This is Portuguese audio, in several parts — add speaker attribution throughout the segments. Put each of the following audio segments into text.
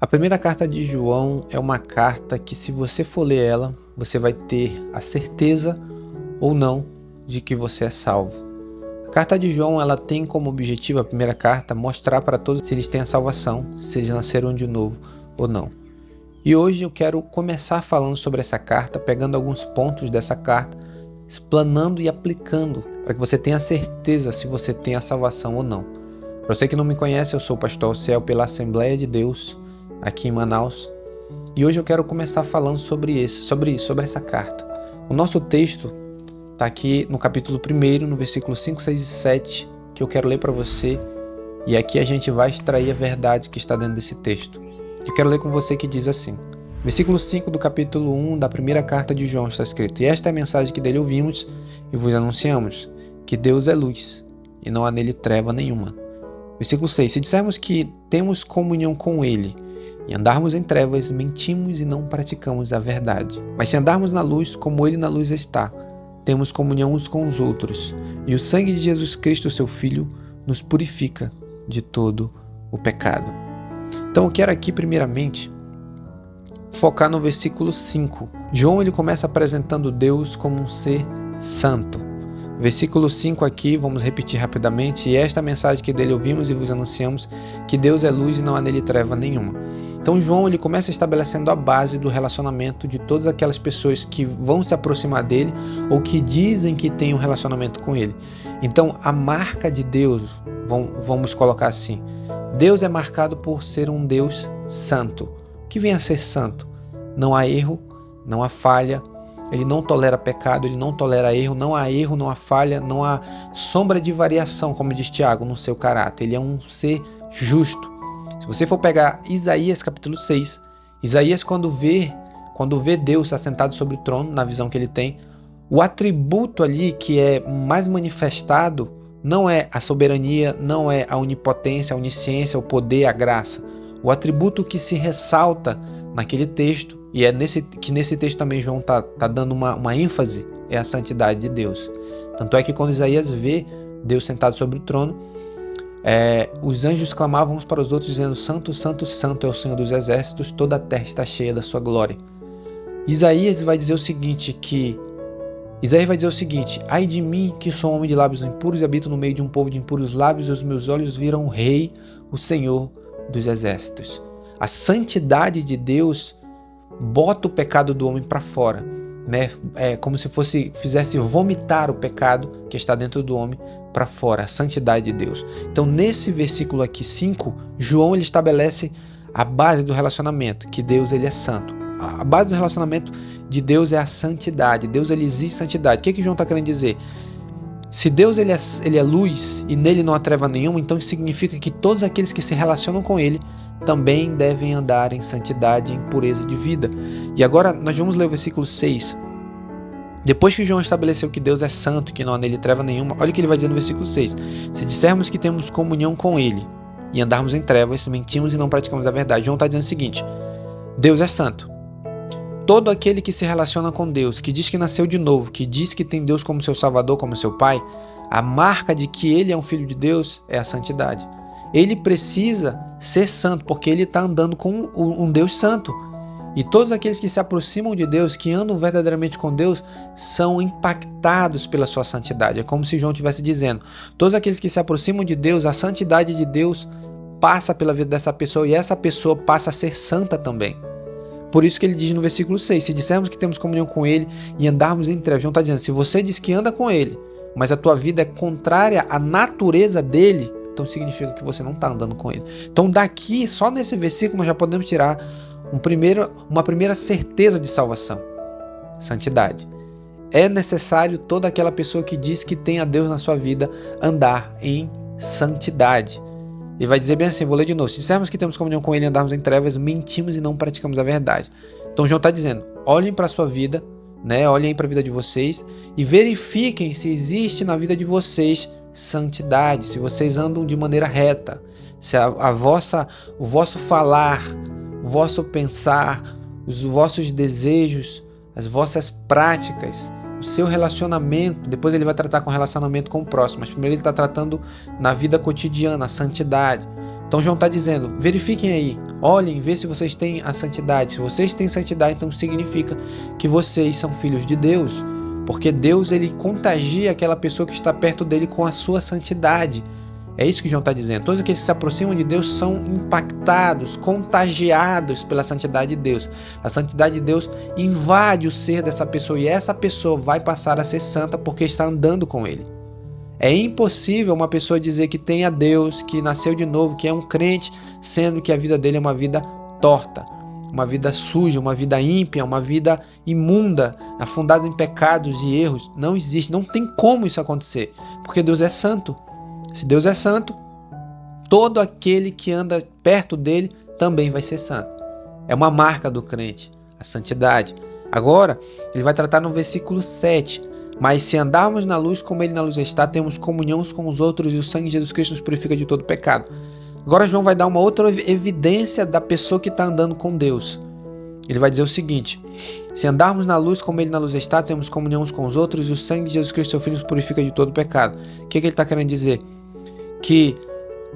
Speaker 1: A primeira carta de João é uma carta que, se você for ler ela, você vai ter a certeza ou não de que você é salvo. A carta de João, ela tem como objetivo, a primeira carta, mostrar para todos se eles têm a salvação, se eles nasceram de novo ou não. E hoje eu quero começar falando sobre essa carta, pegando alguns pontos dessa carta, explanando e aplicando, para que você tenha certeza se você tem a salvação ou não. Para você que não me conhece, eu sou o pastor Alceu pela Assembleia de Deus, aqui em Manaus, e hoje eu quero começar falando sobre essa carta. O nosso texto está aqui no capítulo 1, no versículo 5, 6 e 7, que eu quero ler para você, e aqui a gente vai extrair a verdade que está dentro desse texto. Eu quero ler com você, que diz assim: versículo 5 do capítulo 1 da primeira carta de João está escrito: "E esta é a mensagem que dele ouvimos e vos anunciamos, que Deus é luz, e não há nele treva nenhuma." Versículo 6: "Se dissermos que temos comunhão com ele, e andarmos em trevas, mentimos e não praticamos a verdade. Mas se andarmos na luz, como ele na luz está, temos comunhão uns com os outros, e o sangue de Jesus Cristo, seu Filho, nos purifica de todo o pecado." Então eu quero aqui, primeiramente, focar no versículo 5. João ele começa apresentando Deus como um ser santo. Versículo 5 aqui, vamos repetir rapidamente: "E esta mensagem que dele ouvimos e vos anunciamos, que Deus é luz e não há nele treva nenhuma." Então João ele começa estabelecendo a base do relacionamento de todas aquelas pessoas que vão se aproximar dele ou que dizem que têm um relacionamento com ele. Então a marca de Deus, vamos colocar assim, Deus é marcado por ser um Deus santo. O que vem a ser santo? Não há erro, não há falha. Ele não tolera pecado, ele não tolera erro, não há falha, não há sombra de variação, como diz Tiago, no seu caráter. Ele é um ser justo. Se você for pegar Isaías capítulo 6, Isaías quando vê Deus assentado sobre o trono, na visão que ele tem, o atributo ali que é mais manifestado não é a soberania, não é a onipotência, a onisciência, o poder, a graça. O atributo que se ressalta naquele texto, e é nesse texto também João está dando uma ênfase, é a santidade de Deus. Tanto é que quando Isaías vê Deus sentado sobre o trono, os anjos clamavam uns para os outros dizendo: "Santo, santo, santo é o Senhor dos exércitos, toda a terra está cheia da sua glória." Isaías vai dizer o seguinte: "Ai de mim, que sou homem de lábios impuros e habito no meio de um povo de impuros lábios, e os meus olhos viram o Rei, o Senhor dos exércitos." A santidade de Deus bota o pecado do homem para fora, né? É como se fizesse vomitar o pecado que está dentro do homem para fora, a santidade de Deus. Então, nesse versículo aqui 5, João ele estabelece a base do relacionamento, que Deus ele é santo. A base do relacionamento de Deus é a santidade. Deus ele exige santidade. O que João está querendo dizer? Se Deus ele é luz e nele não há treva nenhuma, então isso significa que todos aqueles que se relacionam com ele também devem andar em santidade e em pureza de vida. E agora nós vamos ler o versículo 6. Depois que João estabeleceu que Deus é santo, que não há nele treva nenhuma, olha o que ele vai dizer no versículo 6. "Se dissermos que temos comunhão com ele e andarmos em trevas, mentimos e não praticamos a verdade." João está dizendo o seguinte: Deus é santo. Todo aquele que se relaciona com Deus, que diz que nasceu de novo, que diz que tem Deus como seu Salvador, como seu Pai, a marca de que ele é um filho de Deus é a santidade. Ele precisa ser santo, porque ele está andando com um Deus santo. E todos aqueles que se aproximam de Deus, que andam verdadeiramente com Deus, são impactados pela sua santidade. É como se João estivesse dizendo: todos aqueles que se aproximam de Deus, a santidade de Deus passa pela vida dessa pessoa e essa pessoa passa a ser santa também. Por isso que ele diz no versículo 6, se dissermos que temos comunhão com ele e andarmos em trevas. João está dizendo, se você diz que anda com ele, mas a tua vida é contrária à natureza dele, então significa que você não está andando com ele. Então daqui, só nesse versículo, nós já podemos tirar uma primeira certeza de salvação: santidade. É necessário toda aquela pessoa que diz que tem a Deus na sua vida andar em santidade. Ele vai dizer bem assim, vou ler de novo: se dissermos que temos comunhão com ele e andarmos em trevas, mentimos e não praticamos a verdade. Então João está dizendo, olhem para a sua vida, né? Olhem para a vida de vocês e verifiquem se existe na vida de vocês santidade, se vocês andam de maneira reta, se o vosso falar, o vosso pensar, os vossos desejos, as vossas práticas, o seu relacionamento. Depois ele vai tratar com relacionamento com o próximo, mas primeiro ele está tratando na vida cotidiana, a santidade. Então João está dizendo, verifiquem aí, olhem, vê se vocês têm a santidade. Se vocês têm santidade, então significa que vocês são filhos de Deus. Porque Deus, ele contagia aquela pessoa que está perto dele com a sua santidade. É isso que João está dizendo. Todos aqueles que se aproximam de Deus são impactados, contagiados pela santidade de Deus. A santidade de Deus invade o ser dessa pessoa e essa pessoa vai passar a ser santa porque está andando com ele. É impossível uma pessoa dizer que tem a Deus, que nasceu de novo, que é um crente, sendo que a vida dele é uma vida torta, uma vida suja, uma vida ímpia, uma vida imunda, afundada em pecados e erros. Não existe, não tem como isso acontecer, porque Deus é santo. Se Deus é santo, todo aquele que anda perto dele também vai ser santo. É uma marca do crente, a santidade. Agora, ele vai tratar no versículo 7. Mas se andarmos na luz como ele na luz está, temos comunhão uns com os outros e o sangue de Jesus Cristo nos purifica de todo pecado. Agora João vai dar uma outra evidência da pessoa que está andando com Deus. Ele vai dizer o seguinte: se andarmos na luz como ele na luz está, temos comunhão uns com os outros e o sangue de Jesus Cristo, seu Filho, nos purifica de todo pecado. O que ele está querendo dizer? Que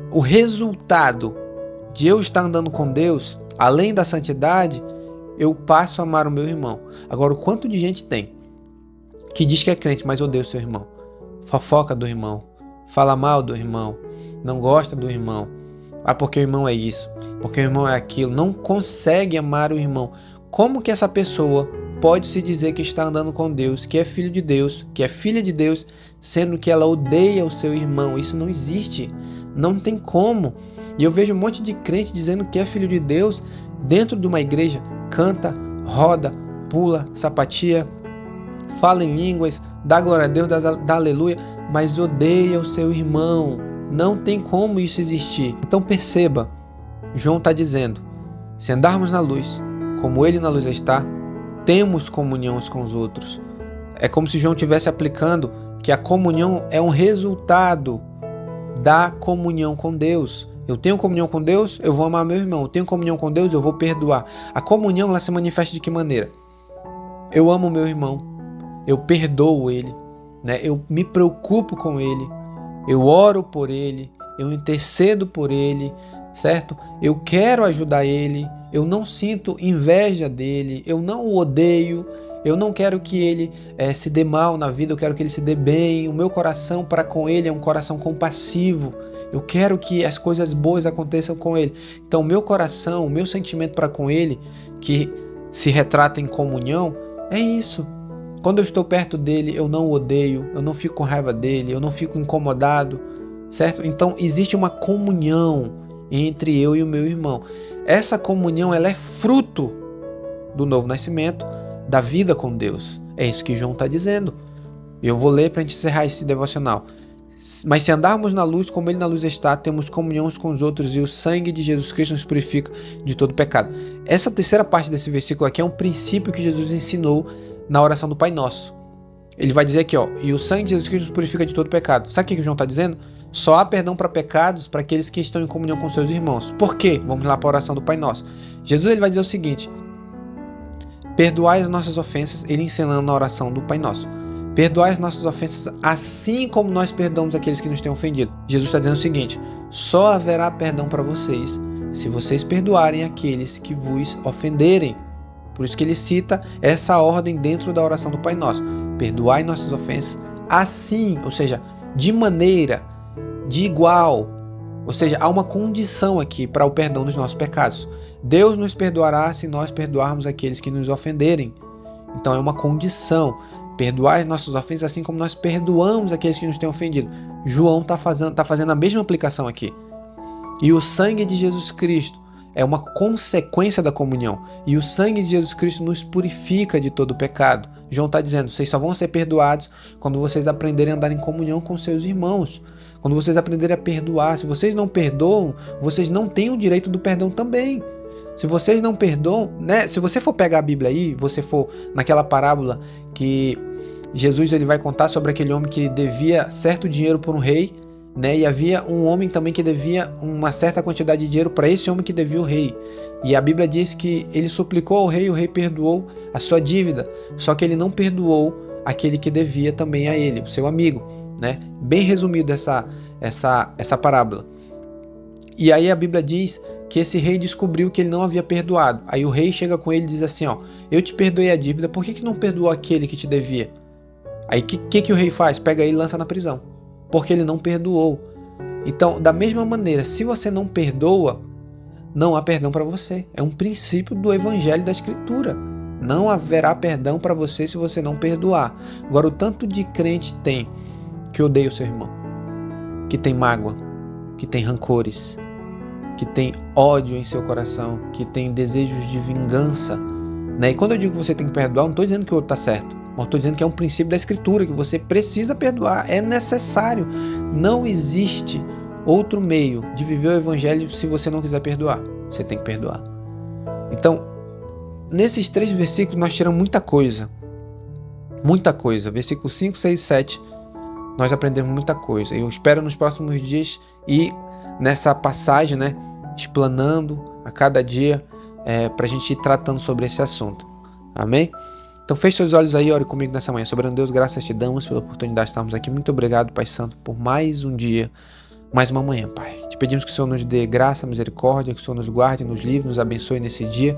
Speaker 1: o resultado de eu estar andando com Deus, além da santidade, eu passo a amar o meu irmão. Agora, o quanto de gente tem que diz que é crente, mas odeia o seu irmão, fofoca do irmão, fala mal do irmão, não gosta do irmão, porque o irmão é isso, porque o irmão é aquilo, não consegue amar o irmão. Como que essa pessoa pode se dizer que está andando com Deus, que é filho de Deus, que é filha de Deus, sendo que ela odeia o seu irmão? Isso não existe, não tem como. E eu vejo um monte de crente dizendo que é filho de Deus dentro de uma igreja, canta, roda, pula, sapatia, fala em línguas, dá glória a Deus, dá aleluia, mas odeia o seu irmão. Não tem como isso existir. Então perceba, João está dizendo, se andarmos na luz, como ele na luz está, temos comunhão uns com os outros. É como se João estivesse aplicando que a comunhão é um resultado da comunhão com Deus. Eu tenho comunhão com Deus, eu vou amar meu irmão. Eu tenho comunhão com Deus, eu vou perdoar. A comunhão, ela se manifesta de que maneira? Eu amo meu irmão, eu perdoo ele, né? Eu me preocupo com ele, eu oro por ele, eu intercedo por ele, certo? Eu quero ajudar ele, eu não sinto inveja dele, eu não o odeio, eu não quero que ele se dê mal na vida, eu quero que ele se dê bem. O meu coração para com ele é um coração compassivo, eu quero que as coisas boas aconteçam com ele. Então o meu coração, o meu sentimento para com ele, que se retrata em comunhão, é isso. Quando eu estou perto dele, eu não o odeio, eu não fico com raiva dele, eu não fico incomodado, certo? Então existe uma comunhão entre eu e o meu irmão. Essa comunhão, ela é fruto do novo nascimento, da vida com Deus. É isso que João está dizendo. Eu vou ler para a gente encerrar esse devocional. Mas se andarmos na luz, como ele na luz está, temos comunhão uns com os outros e o sangue de Jesus Cristo nos purifica de todo pecado. Essa terceira parte desse versículo aqui é um princípio que Jesus ensinou na oração do Pai Nosso. Ele vai dizer aqui, ó, e o sangue de Jesus Cristo nos purifica de todo pecado. Sabe o que João está dizendo? Só há perdão para pecados para aqueles que estão em comunhão com seus irmãos. Por quê? Vamos lá para a oração do Pai Nosso. Jesus, ele vai dizer o seguinte: perdoai as nossas ofensas, ele ensinando na oração do Pai Nosso. Perdoai as nossas ofensas assim como nós perdoamos aqueles que nos têm ofendido. Jesus está dizendo o seguinte: só haverá perdão para vocês se vocês perdoarem aqueles que vos ofenderem. Por isso que ele cita essa ordem dentro da oração do Pai Nosso. Perdoai nossas ofensas assim, ou seja, de maneira, de igual. Ou seja, há uma condição aqui para o perdão dos nossos pecados. Deus nos perdoará se nós perdoarmos aqueles que nos ofenderem. Então é uma condição. Perdoar as nossas ofensas assim como nós perdoamos aqueles que nos têm ofendido. João está fazendo a mesma aplicação aqui. E o sangue de Jesus Cristo é uma consequência da comunhão. E o sangue de Jesus Cristo nos purifica de todo pecado. João está dizendo, vocês só vão ser perdoados quando vocês aprenderem a andar em comunhão com seus irmãos. Quando vocês aprenderem a perdoar. Se vocês não perdoam, vocês não têm o direito do perdão também. Se vocês não perdoam, né? Se você for pegar a Bíblia aí, você for naquela parábola que Jesus ele vai contar sobre aquele homem que devia certo dinheiro por um rei, né? E havia um homem também que devia uma certa quantidade de dinheiro para esse homem que devia o rei. E a Bíblia diz que ele suplicou ao rei, o rei perdoou a sua dívida, só que ele não perdoou aquele que devia também a ele, o seu amigo, né? Bem resumido essa parábola. E aí a Bíblia diz que esse rei descobriu que ele não havia perdoado. Aí o rei chega com ele e diz assim, ó, eu te perdoei a dívida, por que não perdoou aquele que te devia? Aí o que o rei faz? Pega ele e lança na prisão, porque ele não perdoou. Então, da mesma maneira, se você não perdoa, não há perdão para você. É um princípio do evangelho da escritura. Não haverá perdão para você se você não perdoar. Agora, o tanto de crente tem que odeia o seu irmão, que tem mágoa, que tem rancores, que tem ódio em seu coração, que tem desejos de vingança, né? E quando eu digo que você tem que perdoar, não estou dizendo que o outro está certo, mas estou dizendo que é um princípio da escritura, que você precisa perdoar, é necessário. Não existe outro meio de viver o evangelho se você não quiser perdoar. Você tem que perdoar. Então, nesses 3 versículos nós tiramos muita coisa. Muita coisa. Versículos 5, 6 e 7, nós aprendemos muita coisa. Eu espero nos próximos dias ir nessa passagem, né, explanando a cada dia, para a gente ir tratando sobre esse assunto. Amém? Então feche seus olhos aí, ore comigo nessa manhã. Soberano Deus, graças te damos pela oportunidade de estarmos aqui. Muito obrigado, Pai Santo, por mais um dia, mais uma manhã, Pai. Te pedimos que o Senhor nos dê graça, misericórdia, que o Senhor nos guarde, nos livre, nos abençoe nesse dia.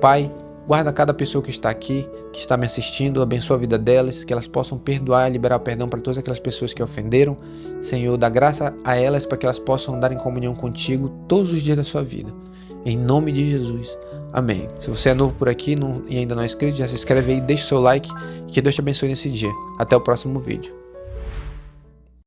Speaker 1: Pai, guarda cada pessoa que está aqui, que está me assistindo, abençoa a vida delas, que elas possam perdoar e liberar perdão para todas aquelas pessoas que ofenderam. Senhor, dá graça a elas para que elas possam andar em comunhão contigo todos os dias da sua vida. Em nome de Jesus. Amém. Se você é novo por aqui e ainda não é inscrito, já se inscreve aí, deixa o seu like e que Deus te abençoe nesse dia. Até o próximo vídeo.